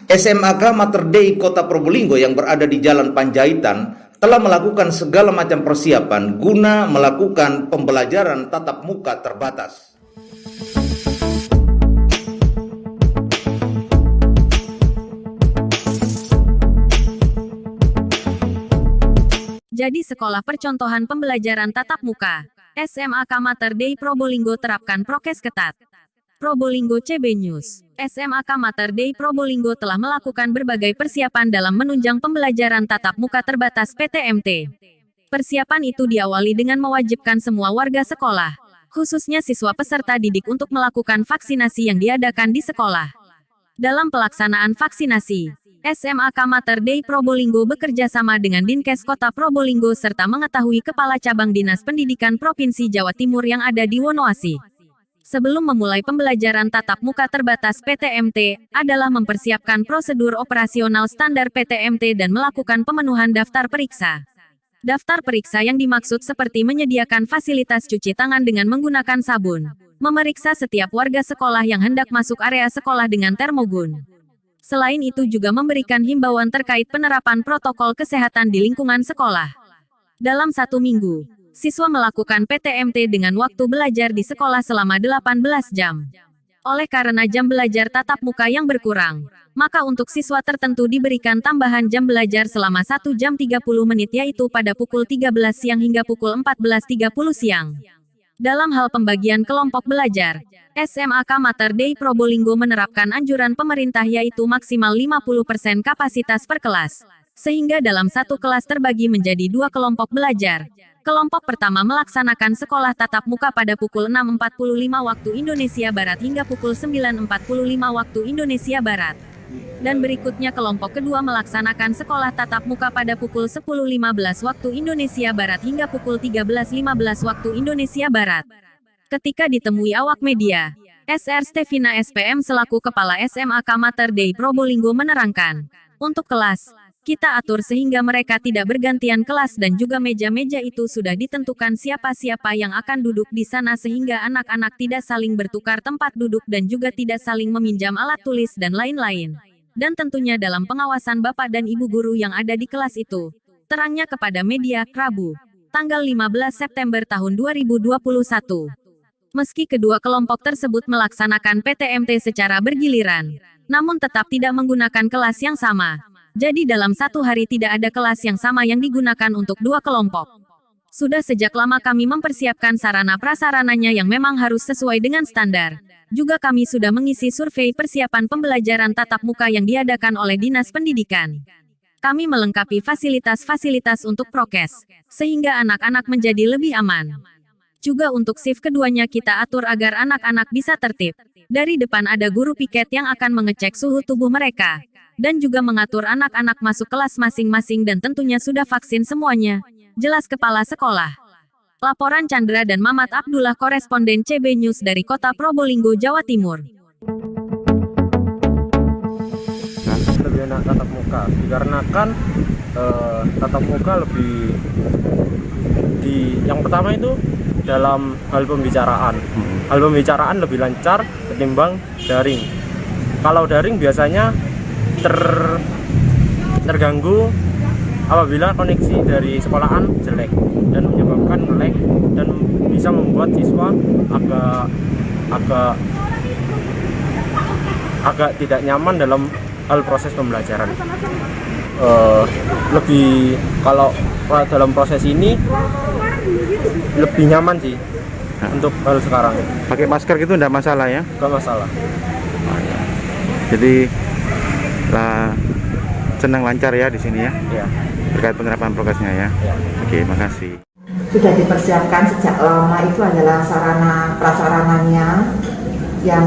SMAK Mater Dei Kota Probolinggo yang berada di Jalan Panjaitan telah melakukan segala macam persiapan guna melakukan pembelajaran tatap muka terbatas. Jadi sekolah percontohan pembelajaran tatap muka. SMAK Mater Dei Probolinggo terapkan prokes ketat. Probolinggo CB News. SMAK Mater Dei Probolinggo telah melakukan berbagai persiapan dalam menunjang pembelajaran tatap muka terbatas PTMT. Persiapan itu diawali dengan mewajibkan semua warga sekolah, khususnya siswa peserta didik untuk melakukan vaksinasi yang diadakan di sekolah. Dalam pelaksanaan vaksinasi, SMAK Mater Dei Probolinggo bekerja sama dengan Dinkes Kota Probolinggo serta mengetahui Kepala Cabang Dinas Pendidikan Provinsi Jawa Timur yang ada di Wonoasi. Sebelum memulai pembelajaran tatap muka terbatas PTMT, adalah mempersiapkan prosedur operasional standar PTMT dan melakukan pemenuhan daftar periksa. Daftar periksa yang dimaksud seperti menyediakan fasilitas cuci tangan dengan menggunakan sabun, memeriksa setiap warga sekolah yang hendak masuk area sekolah dengan termogun. Selain itu juga memberikan himbauan terkait penerapan protokol kesehatan di lingkungan sekolah. Dalam 1 minggu, siswa melakukan PTMT dengan waktu belajar di sekolah selama 18 jam. Oleh karena jam belajar tatap muka yang berkurang, maka untuk siswa tertentu diberikan tambahan jam belajar selama 1 jam 30 menit yaitu pada pukul 13 siang hingga pukul 14.30 siang. Dalam hal pembagian kelompok belajar, SMAK Mater Dei Probolinggo menerapkan anjuran pemerintah yaitu maksimal 50% kapasitas per kelas, sehingga dalam satu kelas terbagi menjadi 2 kelompok belajar. Kelompok pertama melaksanakan sekolah tatap muka pada pukul 6.45 waktu Indonesia Barat hingga pukul 9.45 waktu Indonesia Barat. Dan berikutnya kelompok kedua melaksanakan sekolah tatap muka pada pukul 10.15 waktu Indonesia Barat hingga pukul 13.15 waktu Indonesia Barat. Ketika ditemui awak media, SR Stevina SPM selaku Kepala SMAK Mater Dei Probolinggo menerangkan, untuk kelas, kita atur sehingga mereka tidak bergantian kelas dan juga meja-meja itu sudah ditentukan siapa-siapa yang akan duduk di sana sehingga anak-anak tidak saling bertukar tempat duduk dan juga tidak saling meminjam alat tulis dan lain-lain. Dan tentunya dalam pengawasan Bapak dan Ibu guru yang ada di kelas itu. Terangnya kepada media, Rabu, tanggal 15 September tahun 2021. Meski kedua kelompok tersebut melaksanakan PTMT secara bergiliran, namun tetap tidak menggunakan kelas yang sama. Jadi dalam 1 hari tidak ada kelas yang sama yang digunakan untuk 2 kelompok. Sudah sejak lama kami mempersiapkan sarana prasarananya yang memang harus sesuai dengan standar. Juga kami sudah mengisi survei persiapan pembelajaran tatap muka yang diadakan oleh Dinas Pendidikan. Kami melengkapi fasilitas-fasilitas untuk prokes, sehingga anak-anak menjadi lebih aman. Juga untuk shift keduanya kita atur agar anak-anak bisa tertib. Dari depan ada guru piket yang akan mengecek suhu tubuh mereka. Dan juga mengatur anak-anak masuk kelas masing-masing dan tentunya sudah vaksin semuanya. Jelas Kepala Sekolah. Laporan Chandra dan Mamat Abdullah koresponden CB News dari Kota Probolinggo, Jawa Timur. Lebih enak tatap muka, dikarenakan tatap muka lebih yang pertama itu dalam hal pembicaraan. Hal pembicaraan lebih lancar ketimbang daring. Kalau daring biasanya terganggu apabila koneksi dari sekolahan jelek dan menyebabkan nge-lag dan bisa membuat siswa agak tidak nyaman dalam hal proses pembelajaran. Kalau dalam proses ini lebih nyaman sih untuk hal sekarang. Pakai masker gitu enggak masalah ya? Enggak masalah. Jadi senang lancar ya di sini ya? Ya. Terkait penerapan prokesnya ya? Ya. Oke, makasih. Sudah dipersiapkan sejak lama, itu adalah sarana prasarananya yang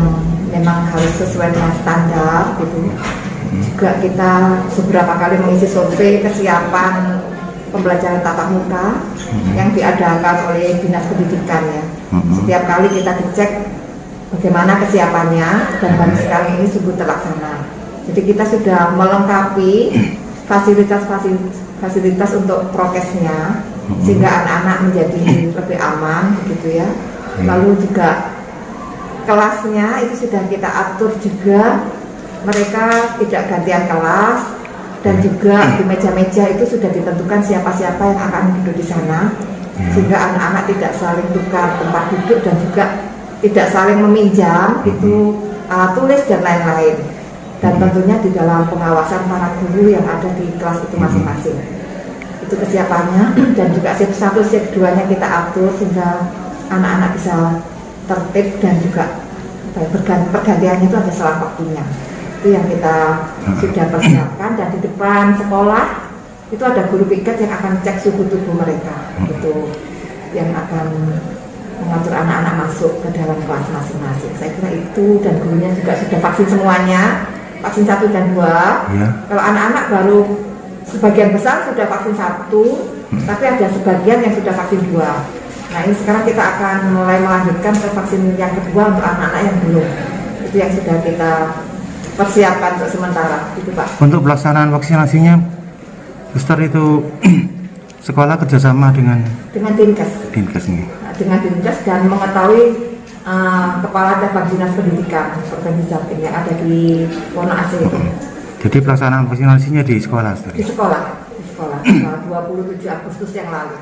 memang harus sesuai dengan standar gitu. Juga kita beberapa kali mengisi survei kesiapan pembelajaran tatap muka yang diadakan oleh Dinas Pendidikan ya. Setiap kali kita dicek bagaimana kesiapannya dan baru sekarang ini sungguh terlaksana. Jadi kita sudah melengkapi fasilitas untuk prokesnya sehingga anak-anak menjadi lebih aman begitu ya. Lalu juga kelasnya itu sudah kita atur juga mereka tidak gantian kelas, dan juga di meja-meja itu sudah ditentukan siapa-siapa yang akan duduk di sana, sehingga anak-anak tidak saling tukar tempat duduk dan juga tidak saling meminjam itu alat tulis dan lain-lain. Dan tentunya di dalam pengawasan para guru yang ada di kelas itu masing-masing. Itu kesiapannya, dan juga shift 1, shift 2-nya kita atur sehingga anak-anak bisa tertib dan juga pergantiannya itu ada selang waktunya. Itu yang kita sudah persiapkan, dan di depan sekolah itu ada guru piket yang akan cek suhu tubuh mereka, itu yang akan mengatur anak-anak masuk ke dalam kelas masing-masing. Saya kira itu, dan gurunya juga sudah vaksin semuanya, vaksin 1 dan 2. Kalau anak-anak baru sebagian besar sudah vaksin 1, tapi ada sebagian yang sudah vaksin 2. Nah ini sekarang kita akan mulai melanjutkan ke vaksin yang kedua untuk anak-anak yang belum. Itu yang sudah kita persiapkan untuk sementara, itu Pak. Untuk pelaksanaan vaksinasinya, booster itu sekolah kerjasama dengan Dinkes. Dinkes ini. Dengan Dinkes, dan mengetahui Kepala Cabang Dinas Pendidikan Provinsi Jatim yang ada di Wonoase itu. Jadi pelaksanaan vaksinasinya di sekolah? Di sekolah 27 Agustus yang lalu.